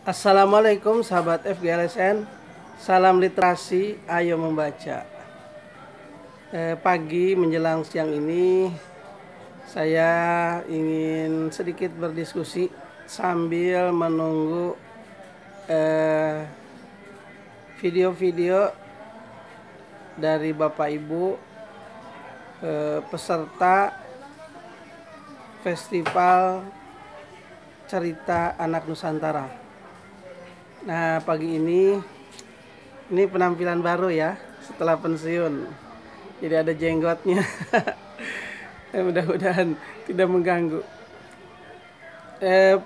Assalamualaikum sahabat FGLSN. Salam literasi, ayo membaca. Pagi menjelang siang ini saya ingin sedikit berdiskusi sambil menunggu video-video dari Bapak Ibu peserta Festival Cerita Anak Nusantara. Nah, pagi ini penampilan baru ya setelah pensiun. Jadi ada jenggotnya. Mudah-mudahan tidak mengganggu.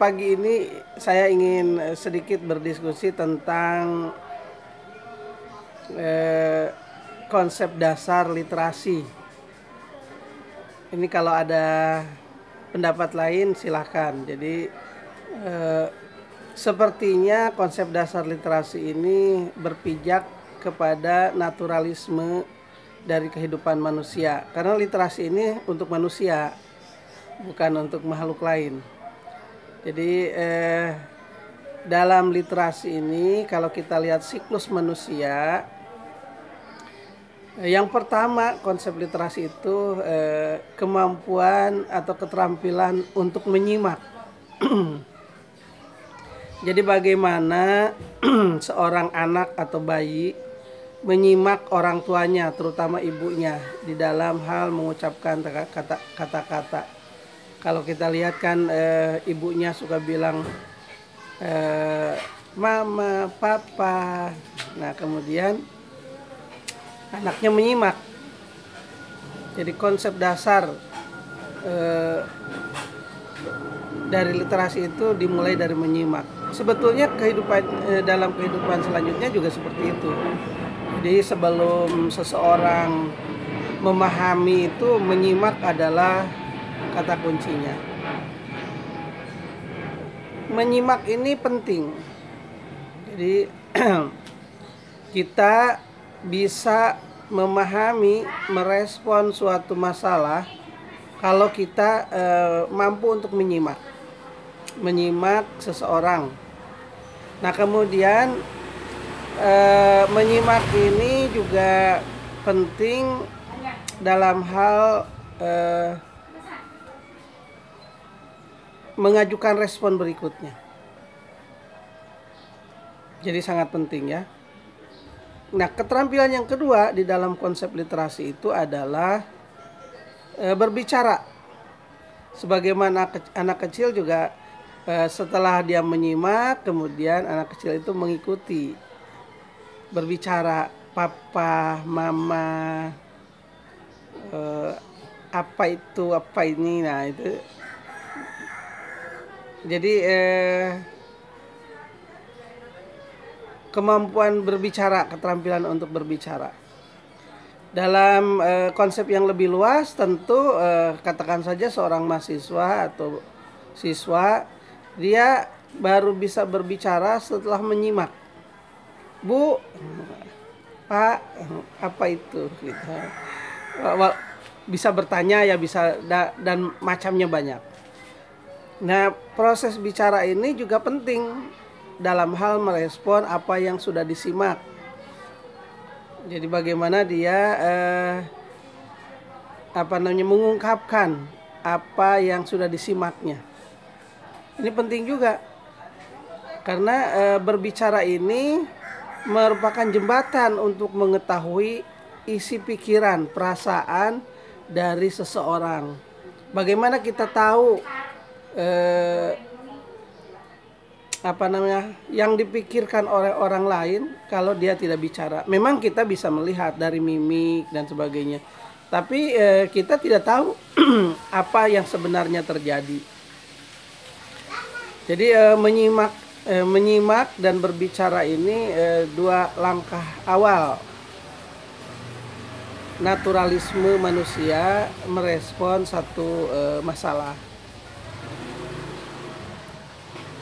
Pagi ini saya ingin sedikit berdiskusi tentang konsep dasar literasi. Ini kalau ada pendapat lain silahkan. Jadi sepertinya konsep dasar literasi ini berpijak kepada naturalisme dari kehidupan manusia. Karena literasi ini untuk manusia, bukan untuk makhluk lain. Jadi dalam literasi ini kalau kita lihat siklus manusia, yang pertama konsep literasi itu kemampuan atau keterampilan untuk menyimak. Jadi bagaimana seorang anak atau bayi menyimak orang tuanya, terutama ibunya, di dalam hal mengucapkan kata-kata. Kalau kita lihat kan ibunya suka bilang mama, papa. Nah kemudian anaknya menyimak. Jadi konsep dasar dari literasi itu dimulai dari menyimak. Sebetulnya dalam kehidupan selanjutnya juga seperti itu. Jadi sebelum seseorang memahami itu, menyimak adalah kata kuncinya. Menyimak ini penting. Jadi kita bisa memahami, merespon suatu masalah kalau kita mampu untuk menyimak seseorang. Nah kemudian menyimak ini juga penting dalam hal mengajukan respon berikutnya. Jadi sangat penting ya. Nah keterampilan yang kedua di dalam konsep literasi itu adalah berbicara. Sebagaimana anak kecil juga setelah dia menyimak, kemudian anak kecil itu mengikuti, berbicara, papa, mama, apa itu, apa ini. Nah itu jadi kemampuan berbicara, keterampilan untuk berbicara. Dalam konsep yang lebih luas tentu katakan saja seorang mahasiswa atau siswa, dia baru bisa berbicara setelah menyimak. Bu, Pak, apa itu? Gitu. Bisa bertanya ya, bisa dan macamnya banyak. Nah proses bicara ini juga penting dalam hal merespon apa yang sudah disimak. Jadi bagaimana dia mengungkapkan apa yang sudah disimaknya. Ini penting juga karena berbicara ini merupakan jembatan untuk mengetahui isi pikiran, perasaan dari seseorang. Bagaimana kita tahu yang dipikirkan oleh orang lain kalau dia tidak bicara. Memang kita bisa melihat dari mimik dan sebagainya, tapi kita tidak tahu apa yang sebenarnya terjadi. Jadi menyimak dan berbicara ini dua langkah awal naturalisme manusia merespon satu masalah.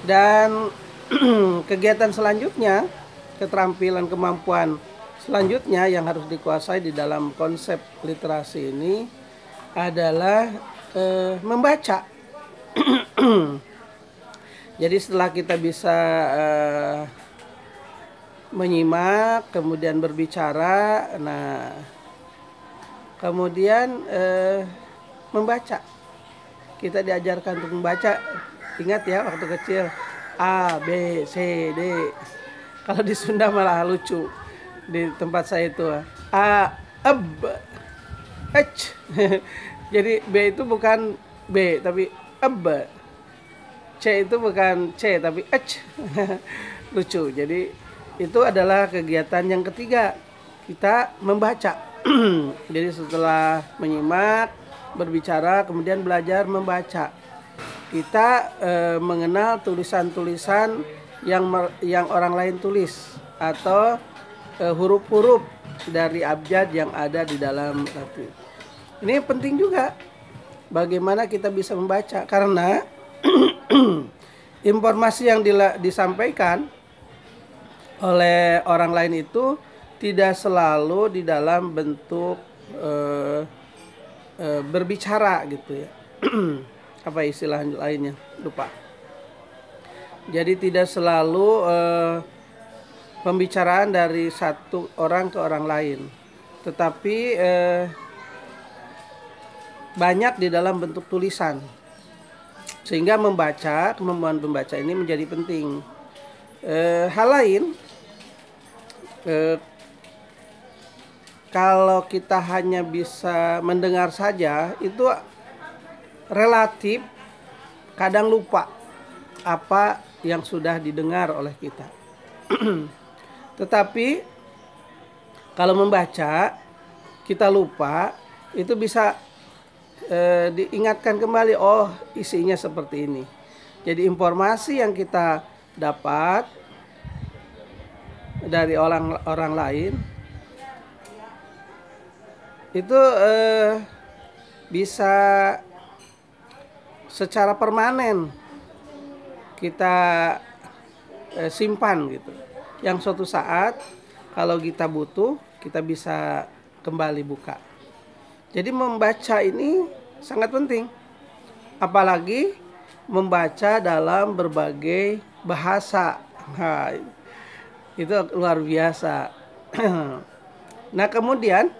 Dan kegiatan selanjutnya, keterampilan kemampuan selanjutnya yang harus dikuasai di dalam konsep literasi ini adalah membaca. Jadi setelah kita bisa menyimak, kemudian berbicara, nah kemudian membaca. Kita diajarkan untuk membaca. Ingat ya waktu kecil, A, B, C, D. Kalau di Sunda malah lucu. Di tempat saya itu A, Eb, H. Jadi B itu bukan B tapi Eb. C itu bukan C tapi H. Lucu. Jadi itu adalah kegiatan yang ketiga, kita membaca. Jadi setelah menyimak, berbicara, kemudian belajar membaca. Kita mengenal tulisan-tulisan yang orang lain tulis atau huruf-huruf dari abjad yang ada di dalam Latin. Ini penting juga bagaimana kita bisa membaca, karena informasi yang disampaikan oleh orang lain itu tidak selalu di dalam bentuk berbicara gitu ya. Apa istilah lainnya? Lupa. Jadi tidak selalu pembicaraan dari satu orang ke orang lain, tetapi banyak di dalam bentuk tulisan, sehingga kemampuan membaca ini menjadi penting. Hal lain, kalau kita hanya bisa mendengar saja, itu relatif kadang lupa apa yang sudah didengar oleh kita. Tetapi kalau membaca kita lupa, itu bisa diingatkan kembali, oh isinya seperti ini. Jadi informasi yang kita dapat dari orang lain itu bisa secara permanen kita simpan gitu. Yang suatu saat kalau kita butuh, kita bisa kembali buka. Jadi membaca ini sangat penting. Apalagi membaca dalam berbagai bahasa. Nah, itu luar biasa. Nah, kemudian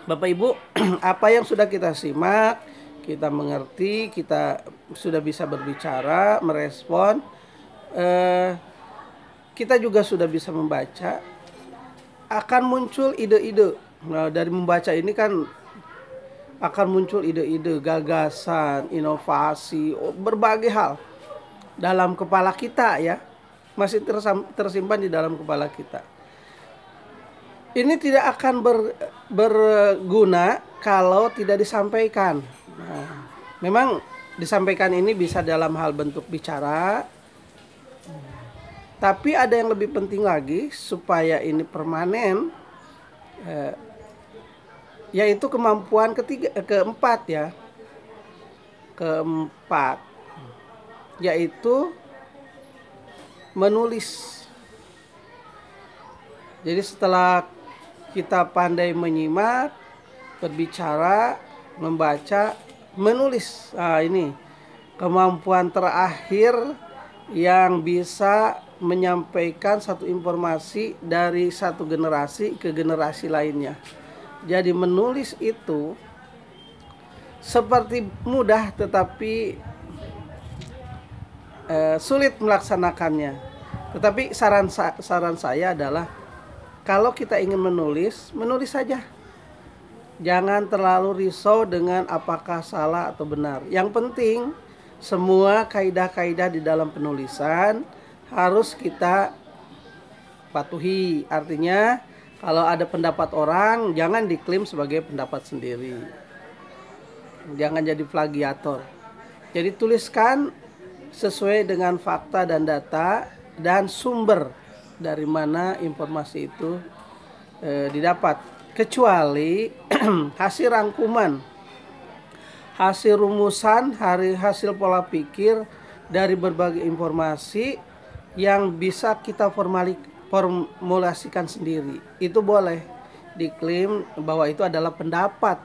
Bapak Ibu, apa yang sudah kita simak, kita mengerti, kita sudah bisa berbicara, merespon, kita juga sudah bisa membaca, akan muncul ide-ide. Nah, dari membaca ini kan akan muncul ide-ide, gagasan, inovasi, berbagai hal dalam kepala kita ya, masih tersimpan di dalam kepala kita. Ini tidak akan berguna kalau tidak disampaikan. Nah, memang disampaikan ini bisa dalam hal bentuk bicara, tapi ada yang lebih penting lagi supaya ini permanen, yaitu kemampuan keempat, yaitu menulis. Jadi setelah kita pandai menyimak, berbicara, membaca, menulis. Nah, ini kemampuan terakhir yang bisa menyampaikan satu informasi dari satu generasi ke generasi lainnya. Jadi menulis itu seperti mudah, tetapi sulit melaksanakannya. Tetapi saran saya adalah, kalau kita ingin menulis saja. Jangan terlalu risau dengan apakah salah atau benar. Yang penting semua kaidah-kaidah di dalam penulisan harus kita patuhi. Artinya kalau ada pendapat orang, jangan diklaim sebagai pendapat sendiri. Jangan jadi plagiator. Jadi tuliskan sesuai dengan fakta dan data dan sumber dari mana informasi itu didapat. Kecuali hasil rangkuman, hasil rumusan, hasil pola pikir dari berbagai informasi yang bisa kita formulasikan sendiri. Itu boleh diklaim bahwa itu adalah pendapat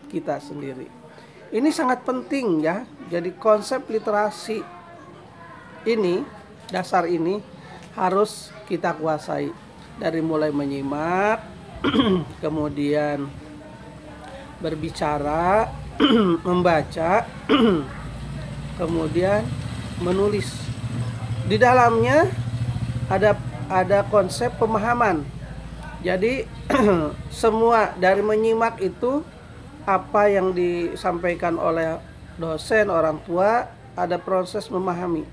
kita sendiri. Ini sangat penting ya. Jadi konsep literasi ini, dasar ini harus kita kuasai. Dari mulai menyimak, kemudian berbicara, membaca, kemudian menulis. Di dalamnya ada konsep pemahaman. Jadi semua dari menyimak itu apa yang disampaikan oleh dosen, orang tua, ada proses memahami.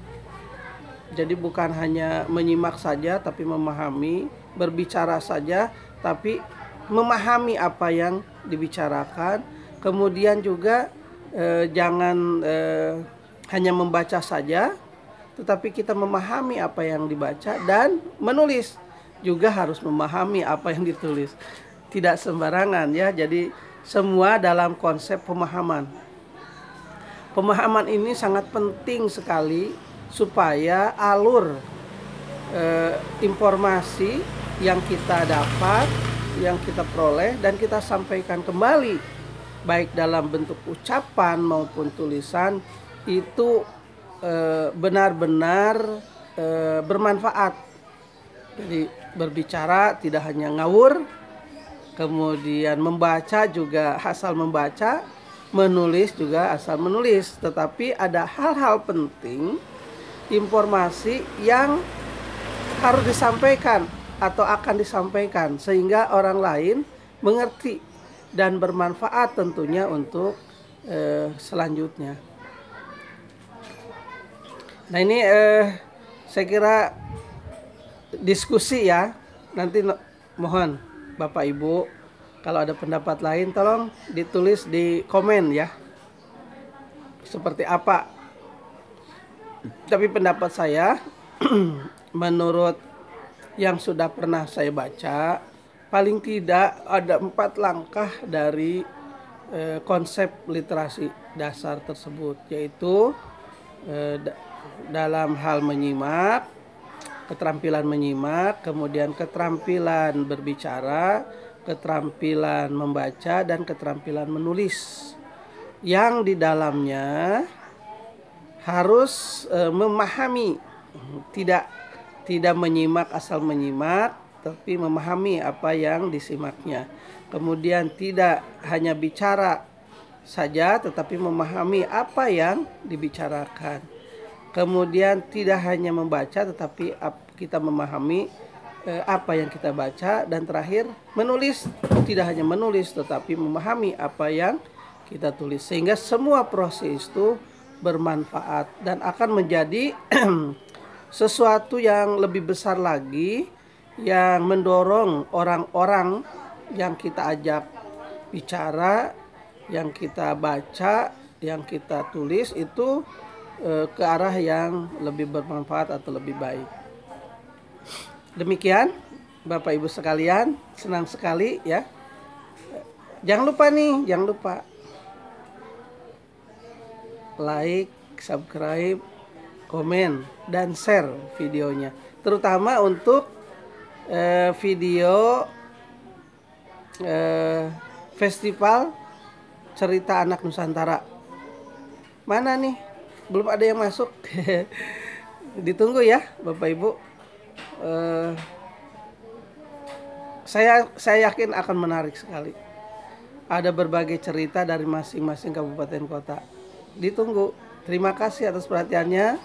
Jadi bukan hanya menyimak saja tapi memahami, berbicara saja tapi memahami apa yang dibicarakan. Kemudian juga jangan hanya membaca saja, tetapi kita memahami apa yang dibaca, dan menulis juga harus memahami apa yang ditulis. Tidak sembarangan ya, jadi semua dalam konsep pemahaman. Pemahaman ini sangat penting sekali supaya alur informasi yang kita dapat, yang kita peroleh dan kita sampaikan kembali, baik dalam bentuk ucapan maupun tulisan, itu benar-benar bermanfaat. Jadi berbicara tidak hanya ngawur, kemudian membaca juga asal membaca, menulis juga asal menulis, tetapi ada hal-hal penting, informasi yang harus disampaikan atau akan disampaikan sehingga orang lain mengerti dan bermanfaat tentunya untuk selanjutnya. Nah ini saya kira diskusi ya. Nanti mohon Bapak Ibu kalau ada pendapat lain tolong ditulis di komen ya. Seperti apa. Tapi pendapat saya menurut yang sudah pernah saya baca, paling tidak ada 4 langkah dari konsep literasi dasar tersebut, yaitu dalam hal menyimak, keterampilan menyimak, kemudian keterampilan berbicara, keterampilan membaca, dan keterampilan menulis. Yang di dalamnya harus memahami, tidak menyimak asal menyimak, tapi memahami apa yang disimaknya. Kemudian tidak hanya bicara saja, tetapi memahami apa yang dibicarakan. Kemudian tidak hanya membaca, tetapi kita memahami apa yang kita baca. Dan terakhir menulis, tidak hanya menulis, tetapi memahami apa yang kita tulis. Sehingga semua proses itu bermanfaat dan akan menjadi sesuatu yang lebih besar lagi, yang mendorong orang-orang yang kita ajak bicara, yang kita baca, yang kita tulis itu ke arah yang lebih bermanfaat atau lebih baik. Demikian Bapak Ibu sekalian, senang sekali ya. Jangan lupa like, subscribe, komen, dan share videonya. Terutama untuk video festival cerita anak Nusantara. Mana nih? Belum ada yang masuk. Ditunggu ya Bapak Ibu. Saya yakin akan menarik sekali. Ada berbagai cerita dari masing-masing kabupaten kota. Ditunggu. Terima kasih atas perhatiannya.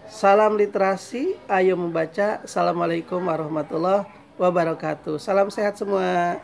Salam literasi, ayo membaca. Assalamualaikum warahmatullahi wabarakatuh. Salam sehat semua.